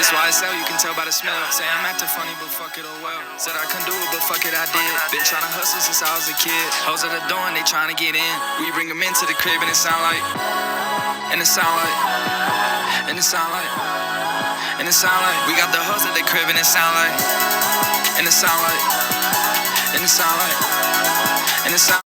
That's why I sell, you can tell by the smell. Say I'm acting funny, but fuck it, oh well. Said I couldn't do it, but fuck it, I did. Been trying to hustle since I was a kid. Hoes at the door and they trying to get in. We bring them into the crib and it sound like, and it sound like, and it sound like, and it sound like. We got the hoes at the crib and it sound like, and it sound like, and it sound like, and it sound